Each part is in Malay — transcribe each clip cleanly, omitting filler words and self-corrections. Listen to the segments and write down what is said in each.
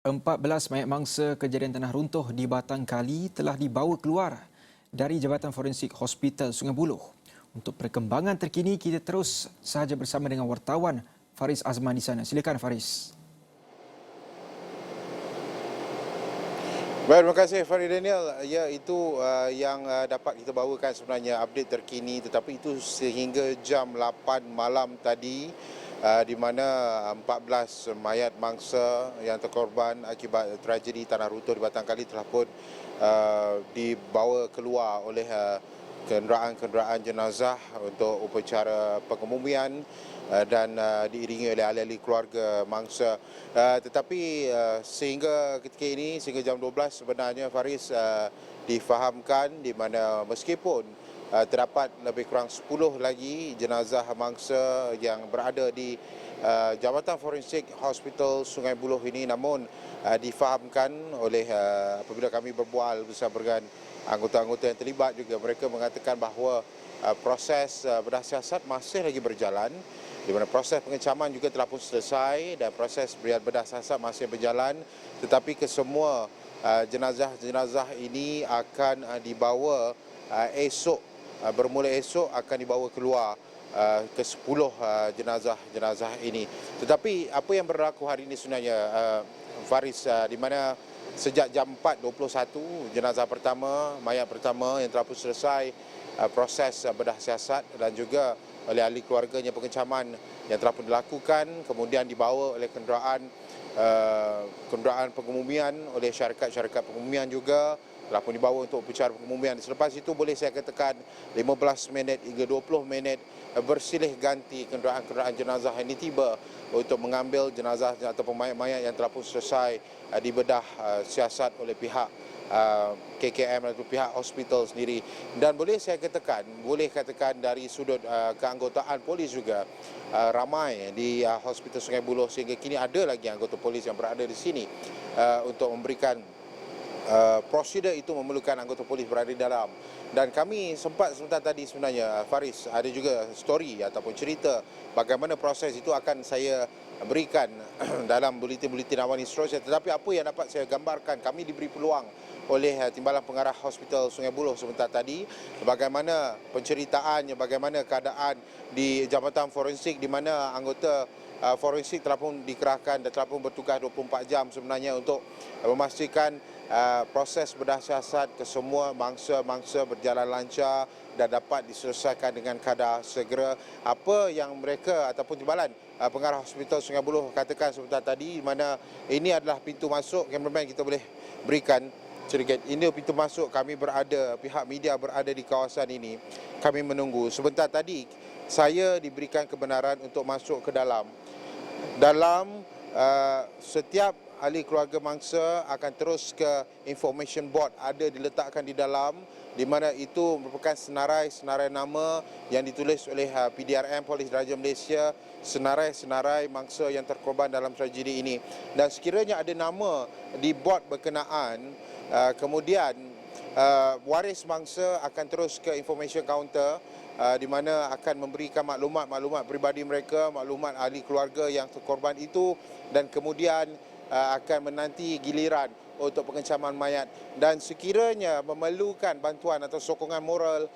14 mayat mangsa kejadian tanah runtuh di Batang Kali telah dibawa keluar dari Jabatan Forensik Hospital Sungai Buloh. Untuk perkembangan terkini, kita terus sahaja bersama dengan wartawan Faris Azman di sana. Silakan Faris. Baik, terima kasih Farid Daniel. Ya, itu yang dapat kita bawakan sebenarnya update terkini, tetapi itu sehingga jam 8 malam tadi di mana 14 mayat mangsa yang terkorban akibat tragedi tanah runtuh di Batang Kali telah pun dibawa keluar oleh kenderaan-kenderaan jenazah untuk upacara pengemumian dan diiringi oleh ahli-ahli keluarga mangsa. Tetapi sehingga ketika ini, sehingga jam 12 sebenarnya Faris difahamkan di mana meskipun terdapat lebih kurang 10 lagi jenazah mangsa yang berada di Jabatan Forensik Hospital Sungai Buloh ini, namun difahamkan oleh apabila kami berbual bersama dengan anggota-anggota yang terlibat juga, mereka mengatakan bahawa proses bedah siasat masih lagi berjalan, di mana proses pengecaman juga telah pun selesai dan proses bedah siasat masih berjalan, tetapi kesemua jenazah-jenazah ini akan dibawa esok, bermula esok akan dibawa keluar ke-10 jenazah-jenazah ini. Tetapi apa yang berlaku hari ini sebenarnya Faris, di mana sejak jam 4.21 jenazah pertama, mayat pertama yang telah pun selesai proses bedah siasat dan juga oleh ahli keluarganya pengecaman yang telah pun dilakukan, kemudian dibawa oleh kenderaan pengemumian oleh syarikat-syarikat pengemumian juga telah pun dibawa untuk upacara pengemumian. Selepas itu boleh saya katakan 15 minit hingga 20 minit bersilih ganti kenderaan-kenderaan jenazah ini tiba untuk mengambil jenazah atau mayat-mayat yang telah pun selesai dibedah siasat oleh pihak KKM atau pihak hospital sendiri. Dan boleh katakan dari sudut keanggotaan polis juga ramai di Hospital Sungai Buloh, sehingga kini ada lagi anggota polis yang berada di sini untuk memberikan prosedur itu memerlukan anggota polis berada di dalam. Dan kami sempat sebentar tadi sebenarnya Faris, ada juga story ataupun cerita bagaimana proses itu akan saya berikan dalam buletin-buletin awal ini seterusnya. Tetapi apa yang dapat saya gambarkan, kami diberi peluang oleh Timbalan Pengarah Hospital Sungai Buloh sebentar tadi bagaimana penceritaannya, bagaimana keadaan di Jabatan Forensik, di mana anggota forensik telah pun dikerahkan dan telah pun bertugas 24 jam sebenarnya untuk memastikan proses bedah siasat ke semua mangsa-mangsa berjalan lancar dan dapat diselesaikan dengan kadar segera. Apa yang mereka ataupun Timbalan Pengarah Hospital Sungai Buloh katakan sebentar tadi, di mana ini adalah pintu masuk, cameraman kita boleh berikan sedikit. Ini pintu masuk, kami berada, pihak media berada di kawasan ini. Kami menunggu. Sebentar tadi saya diberikan kebenaran untuk masuk ke dalam. Setiap ahli keluarga mangsa akan terus ke information board, ada diletakkan di dalam, di mana itu merupakan senarai nama yang ditulis oleh PDRM Polis Diraja Malaysia, senarai mangsa yang terkorban dalam tragedi ini. Dan sekiranya ada nama di board berkenaan, kemudian waris mangsa akan terus ke information counter, di mana akan memberikan maklumat peribadi mereka, maklumat ahli keluarga yang terkorban itu, dan kemudian akan menanti giliran untuk pengecaman mayat. Dan sekiranya memerlukan bantuan atau sokongan moral,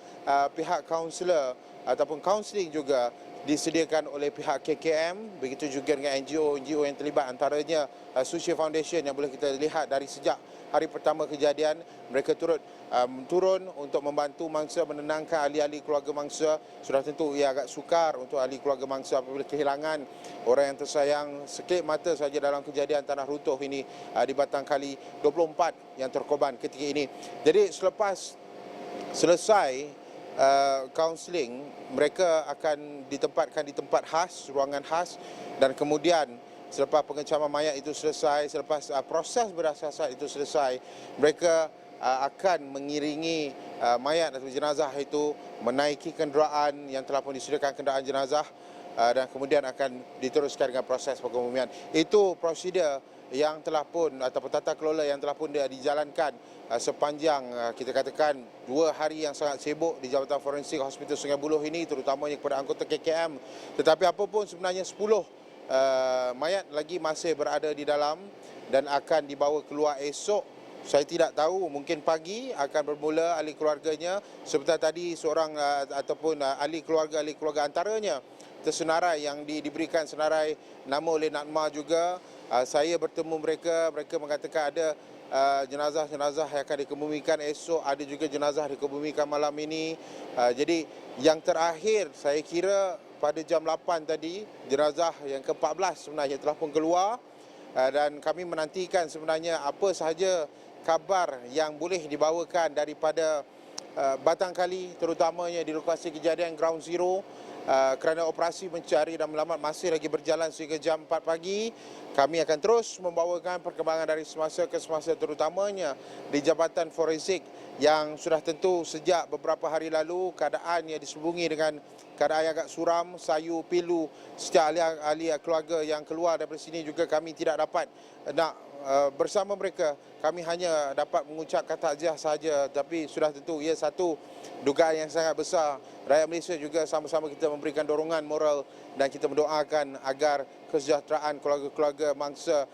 pihak kaunselor ataupun kaunseling juga disediakan oleh pihak KKM, begitu juga dengan NGO yang terlibat, antaranya Sushi Foundation yang boleh kita lihat dari sejak hari pertama kejadian mereka turun untuk membantu mangsa, menenangkan ahli-ahli keluarga mangsa. Sudah tentu ia agak sukar untuk ahli keluarga mangsa apabila kehilangan orang yang tersayang sekelip mata saja dalam kejadian tanah runtuh ini di Batang Kali, 24 yang terkorban ketika ini. Jadi selepas selesai kaunseling, mereka akan ditempatkan di tempat khas, ruangan khas, dan kemudian selepas pengecaman mayat itu selesai, selepas proses bedah siasat itu selesai, mereka akan mengiringi mayat atau jenazah itu menaiki kenderaan yang telah pun disediakan, kenderaan jenazah, dan kemudian akan diteruskan dengan proses pengemumian. Itu prosedur yang telah pun ataupun tata kelola yang telah pun dijalankan sepanjang kita katakan 2 hari yang sangat sibuk di Jabatan Forensik Hospital Sungai Buloh ini, terutamanya kepada anggota KKM. Tetapi apapun sebenarnya 10 mayat lagi masih berada di dalam dan akan dibawa keluar esok. Saya tidak tahu, mungkin pagi akan bermula ahli keluarganya. Seperti tadi seorang ataupun ahli keluarga antaranya tersenarai yang diberikan senarai nama oleh Natma juga. Saya bertemu mereka mengatakan ada jenazah-jenazah yang akan dikebumikan esok, ada juga jenazah dikebumikan malam ini. Jadi yang terakhir saya kira pada jam 8 tadi, jenazah yang ke-14 sebenarnya telah pun keluar, dan kami menantikan sebenarnya apa sahaja kabar yang boleh dibawakan daripada Batang Kali, terutamanya di lokasi kejadian Ground Zero, kerana operasi mencari dan menyelamat masih lagi berjalan sehingga jam 4 pagi. Kami akan terus membawakan perkembangan dari semasa ke semasa, terutamanya di Jabatan Forensik yang sudah tentu sejak beberapa hari lalu keadaan yang disebungi dengan keadaan yang agak suram, sayu, pilu. Setiap ahli keluarga yang keluar daripada sini juga kami tidak dapat nak bersama mereka. Kami hanya dapat mengucapkan takziah sahaja, tapi sudah tentu ia satu dugaan yang sangat besar. Rakyat Malaysia juga sama-sama kita memberikan dorongan moral dan kita mendoakan agar kesejahteraan keluarga-keluarga mangsa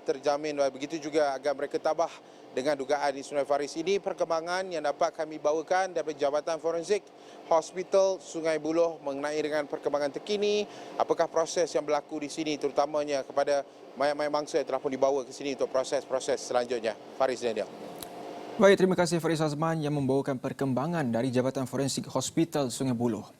terjamin. Begitu juga agar mereka tabah dengan dugaan di Sungai Faris. Ini perkembangan yang dapat kami bawakan daripada Jabatan Forensik Hospital Sungai Buloh mengenai dengan perkembangan terkini, apakah proses yang berlaku di sini, terutamanya kepada mayat-mayat mangsa yang telah pun dibawa ke sini untuk proses-proses selanjutnya. Faris dan Daniel. Baik, terima kasih Faris Azman yang membawakan perkembangan dari Jabatan Forensik Hospital Sungai Buloh.